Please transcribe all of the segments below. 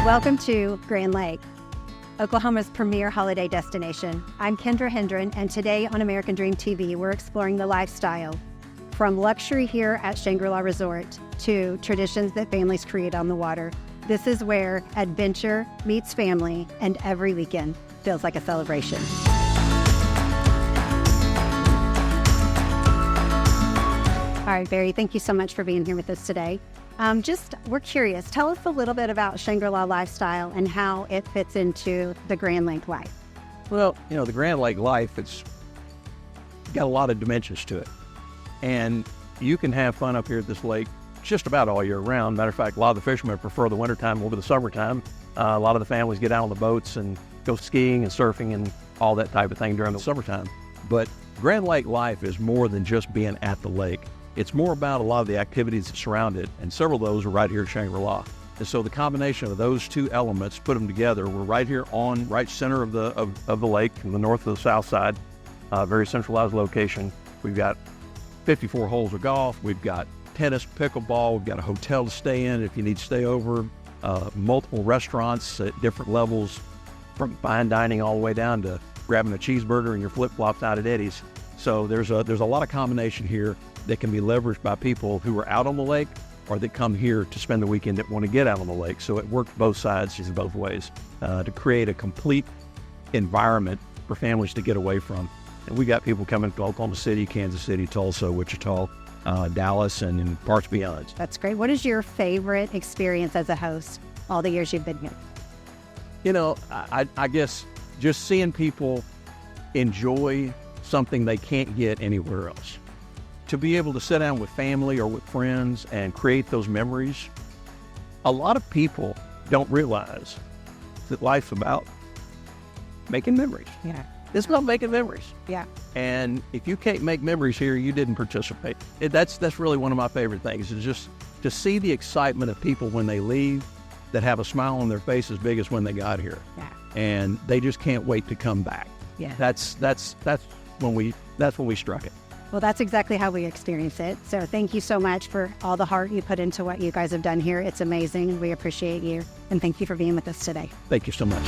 Welcome to Grand Lake, Oklahoma's premier holiday destination. I'm Kendra Hendren, and today on American Dream TV, we're exploring the lifestyle from luxury here at Shangri-La Resort to traditions that families create on the water. This is where adventure meets family, and every weekend feels like a celebration. All right, Barry, thank you so much for being here with us today. We're curious, tell us a little bit about Shangri-La lifestyle and how it fits into the Grand Lake life. Well, the Grand Lake life, it's got a lot of dimensions to it. And you can have fun up here at this lake just about all year round. Matter of fact, a lot of the fishermen prefer the wintertime over the summertime. A lot of the families get out on the boats and go skiing and surfing and all that type of thing during the summertime. But Grand Lake life is more than just being at the lake. It's more about a lot of the activities that surround it, and several of those are right here at Shangri-La. And so the combination of those two elements, put them together, we're right here on right center of the lake, from the north to the south side, very centralized location. We've got 54 holes of golf, we've got tennis, pickleball, we've got a hotel to stay in if you need to stay over, multiple restaurants at different levels, from fine dining all the way down to grabbing a cheeseburger and your flip-flops out at Eddie's. So there's a lot of combination here that can be leveraged by people who are out on the lake or that come here to spend the weekend that want to get out on the lake. So it works both sides, in both ways, to create a complete environment for families to get away from. And we got people coming to Oklahoma City, Kansas City, Tulsa, Wichita, Dallas, and in parts beyond. That's great. What is your favorite experience as a host all the years you've been here? I guess just seeing people enjoy something they can't get anywhere else. To be able to sit down with family or with friends and create those memories. A lot of people don't realize that life's about making memories. Yeah. It's about making memories. Yeah. And if you can't make memories here, you didn't participate. That's really one of my favorite things, is just to see the excitement of people when they leave that have a smile on their face as big as when they got here. Yeah. And they just can't wait to come back. Yeah. That's when we struck it. Well, that's exactly how we experience it. So thank you so much for all the heart you put into what you guys have done here. It's amazing, and we appreciate you. And thank you for being with us today. Thank you so much.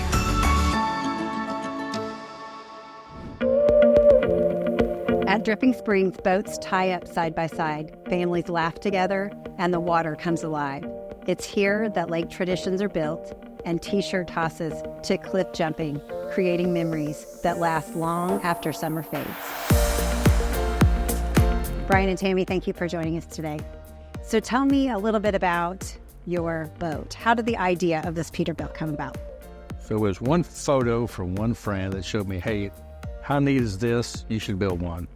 At Dripping Springs, boats tie up side by side, families laugh together, and the water comes alive. It's here that lake traditions are built, and t-shirt tosses to cliff jumping, creating memories that last long after summer fades. Brian and Tammy, thank you for joining us today. So tell me a little bit about your boat. How did the idea of this Peterbilt come about? So it was one photo from one friend that showed me, hey, how neat is this? You should build one.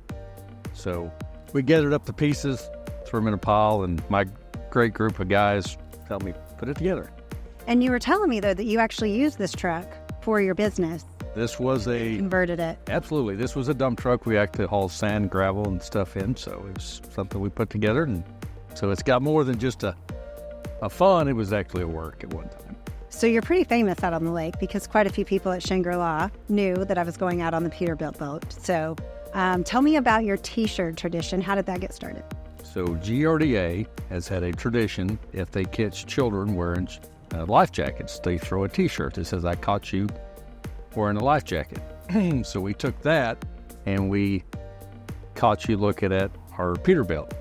So we gathered up the pieces, threw them in a pile, and my great group of guys helped me put it together. And you were telling me, though, that you actually used this truck for your business. This was Converted it. Absolutely. This was a dump truck. We actually haul sand, gravel, and stuff in. So it was something we put together. And so it's got more than just a fun. It was actually a work at one time. So you're pretty famous out on the lake, because quite a few people at Shangri-La knew that I was going out on the Peterbilt boat. So tell me about your t-shirt tradition. How did that get started? So GRDA has had a tradition, if they catch children wearing life jackets, they throw a t-shirt that says, I caught you wearing a life jacket. So we took that and we caught you looking at our Peterbilt.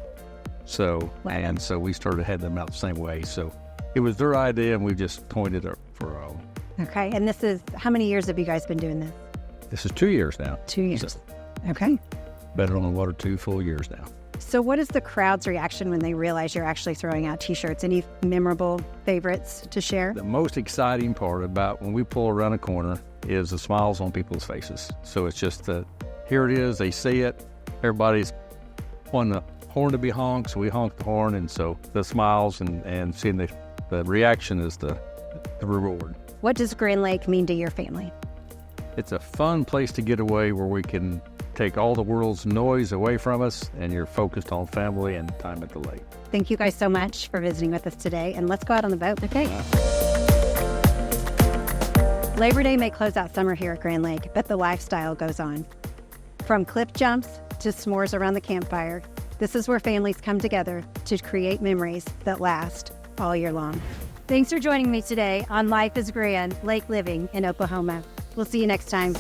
So, wow. And so we started heading them out the same way. So it was their idea, and we just pointed it for our own. Okay, and this is, how many years have you guys been doing this? This is 2 years now. 2 years. So, okay. been on the water 2 full years now. So what is the crowd's reaction when they realize you're actually throwing out t-shirts? Any memorable favorites to share? The most exciting part about when we pull around a corner is the smiles on people's faces. So it's just that here it is, they see it, everybody's wanting the horn to be honked, so we honk the horn, and so the smiles and seeing the reaction is the reward. What does Grand Lake mean to your family? It's a fun place to get away where we can take all the world's noise away from us, and you're focused on family and time at the lake. Thank you guys so much for visiting with us today, and let's go out on the boat. Okay. Labor Day may close out summer here at Grand Lake, but the lifestyle goes on. From cliff jumps to s'mores around the campfire, this is where families come together to create memories that last all year long. Thanks for joining me today on Life is Grand, Lake Living in Oklahoma. We'll see you next time.